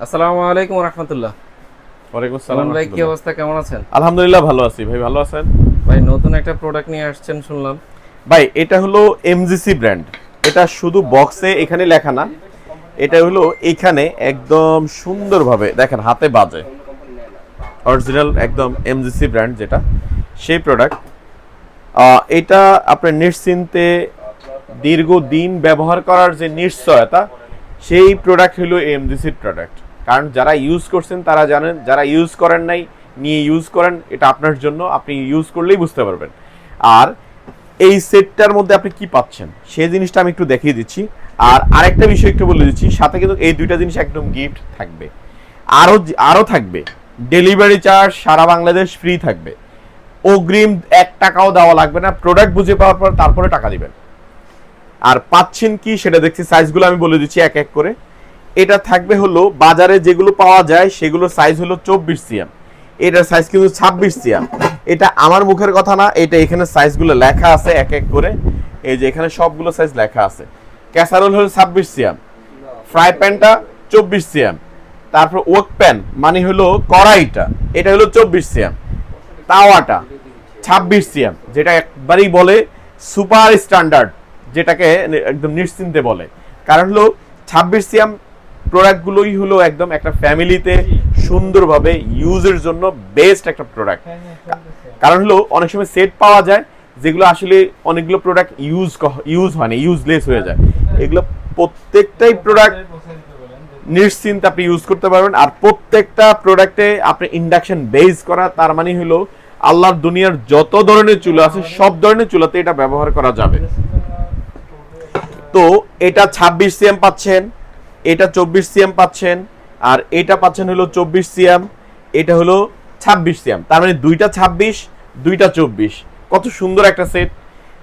আসসালামু আলাইকুম ওয়া রাহমাতুল্লাহ। ওয়ালাইকুম আসসালাম ভাই, কি রাহমাতুল্লাহ। অবস্থা, কেমন আছেন? আলহামদুলিল্লাহ ভালো আছি। ভাই ভালো আছেন? ভাই, নতুন একটা প্রোডাক্ট নিয়ে আসছেন শুনলাম। ভাই এটা হলো এমজিসি ব্র্যান্ড। এটা শুধু বক্সে এখানে লেখা না, এটা হলো এখানে একদম সুন্দরভাবে দেখেন হাতে বাজে অরিজিনাল একদম এমজিসি ব্র্যান্ড যেটা সেই প্রোডাক্ট। এটা আপনার নিশ্চিন্তে দীর্ঘদিন ব্যবহার করার যে নিশ্চয়তা, সেই প্রোডাক্ট হলো এমজিসির প্রোডাক্ট। কারণ যারা ইউজ করছেন তারা জানেন, যারা ইউজ করেন নাই নিয়ে ইউজ করেন, এটা আপনার জন্য, আপনি ইউজ করলেই বুঝতে পারবেন। আর এই সেটটার মধ্যে আপনি কি পাচ্ছেন সেই জিনিসটা আমি একটু দেখিয়ে দিচ্ছি। আর আরেকটা বিষয় একটু বলে দিচ্ছি, সাথে কিন্তু এই দুইটা জিনিস একদম গিফট থাকবে। আরও থাকবে ডেলিভারি চার্জ সারা বাংলাদেশ ফ্রি থাকবে। অগ্রিম 1 টাকাও দেওয়া লাগবে না, প্রোডাক্ট বুঝে পাওয়ার পর তারপরে টাকা দিবেন। আর পাচ্ছেন কি সেটা দেখছি, সাইজগুলো আমি বলে দিচ্ছি এক এক করে। এটা থাকবে হলো বাজারে যেগুলো পাওয়া যায় সেগুলোর সাইজ হলো 24 সিএম, এটার সাইজ কিন্তু 26 সিএম। এটা আমার মুখের কথা না, এটা এখানে সাইজগুলো লেখা আছে এক এক করে। এই যে এখানে সবগুলো সাইজ লেখা আছে। ক্যাসারোল হলো 26 সিএম, ফ্রাই প্যানটা 24 সিএম, তারপর ওক প্যান মানে হলো কড়াইটা, এটা হলো 24 সিএম, তাওয়াটা 26 সিএম, যেটা একবারই বলে সুপার স্ট্যান্ডার্ড, যেটাকে একদম নিশ্চিন্তে বলে। কারণ হলো 26 সিএম প্রোডাক্টগুলোই হলো একদম একটা ফ্যামিলিতে সুন্দরভাবে ইউজের জন্য বেস্ট একটা প্রোডাক্ট। কারণ হলো অনেক সময় সেট পাওয়া যায় যেগুলো আসলে অনেকগুলো প্রোডাক্ট ইউজ হয় না, ইউজলেস হয়ে যায়। এগুলো প্রত্যেকটাই প্রোডাক্ট নিশ্চিন্তে আপনি ইউজ করতে পারবেন। আর প্রত্যেকটা প্রোডাক্টে আপনি ইন্ডাকশন বেস করা, তার মানে হলো আল্লাহর দুনিয়ার যত ধরনের চুলা আছে সব ধরনের চুলাতে এটা ব্যবহার করা যাবে। তো এটা 26 সিএম পাচ্ছেন, এটা 24 সিএম পাচ্ছেন, আর এটা পাচ্ছেন হলো 24 সিএম, এটা হলো 26 সিএম। তার মানে দুইটা 26 দুইটা 24, কত সুন্দর একটা সেট।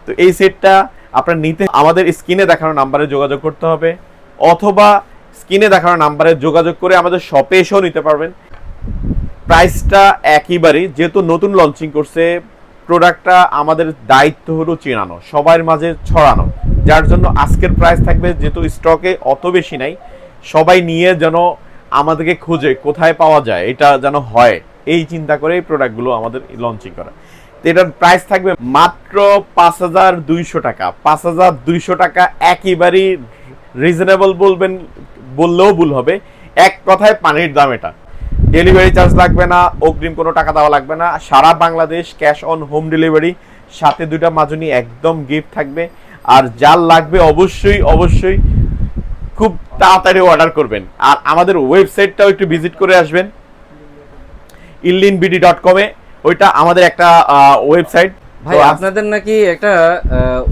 তো এই সেটটা আপনার নিতে আমাদের স্ক্রিনে দেখানো নাম্বারে যোগাযোগ করতে হবে, অথবা স্ক্রিনে দেখানো নাম্বারে যোগাযোগ করে আমাদের শপে এসেও নিতে পারবেন। প্রাইসটা একইবারই, যেহেতু নতুন লঞ্চিং করছে প্রোডাক্টটা, আমাদের দায়িত্ব হলো চেনানো, সবার মাঝে ছড়ানো। যার জন্য আজকের প্রাইস থাকবে, যেহেতু স্টকে অত বেশি নাই, সবাই নিয়ে যেন আমাদেরকে খুঁজে কোথায় পাওয়া যায় এটা যেন হয়, এই চিন্তা করে এই প্রোডাক্টগুলো আমাদের লঞ্চিং করা। তো এটার প্রাইস থাকবে মাত্র 5200 টাকা। 5200 টাকা একেবারেই রিজনেবল বললেও ভুল হবে। এক কথায় পানির দাম এটা। ডেলিভারি চার্জ লাগবে না, অগ্রিম কোনো টাকা দেওয়া লাগবে না, সারা Bangladesh cash on home delivery, সাথে 2টা মাজনি একদম গিফট থাকবে। আর যার লাগবে অবশ্যই অবশ্যই খুব তাড়াতাড়ি অর্ডার করবেন। আর আমাদের ওয়েবসাইটটাও একটু ভিজিট করে আসবেন, illinbd.com এ। ওইটা আমাদের একটা ওয়েবসাইট। ভাই, আপনাদের নাকি একটা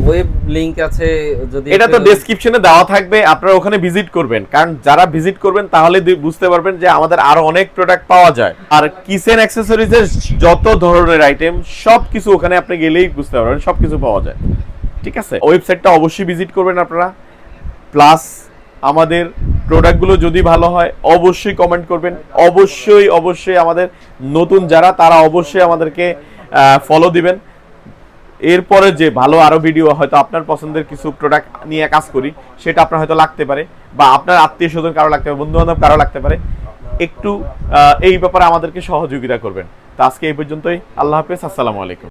ওয়েব লিংক আছে, যদি এটা তো ডেসক্রিপশনে দেওয়া থাকবে, আপনারা ওখানে ভিজিট করবেন। কারণ যারা ভিজিট করবেন তাহলে বুঝতে পারবেন যে আমাদের আরো অনেক প্রোডাক্ট পাওয়া যায়। আর কিচেন অ্যাক্সেসরিজের যত ধরনের আইটেম সবকিছু ওখানে আপনি গেলেই বুঝতে পারবেন, সবকিছু পাওয়া যায়। ঠিক আছে, ওয়েবসাইটটা অবশ্যই ভিজিট করবেন আপনারা। প্লাস আমাদের প্রোডাক্টগুলো যদি ভালো হয় অবশ্যই কমেন্ট করবেন। অবশ্যই অবশ্যই আমাদের নতুন যারা, তারা অবশ্যই আমাদেরকে ফলো দিবেন। এরপরে যে ভালো আরো ভিডিও, হয়তো আপনার পছন্দের কিছু প্রোডাক্ট নিয়ে কাজ করি, সেটা আপনার হয়তো লাগতে পারে, বা আপনার আত্মীয় স্বজন কারো লাগতে পারে, বন্ধু বান্ধব কারো লাগতে পারে। একটু এই ব্যাপারে আমাদেরকে সহযোগিতা করবেন। তো আজকে এই পর্যন্তই। আল্লাহ হাফেজ, আসসালামু আলাইকুম।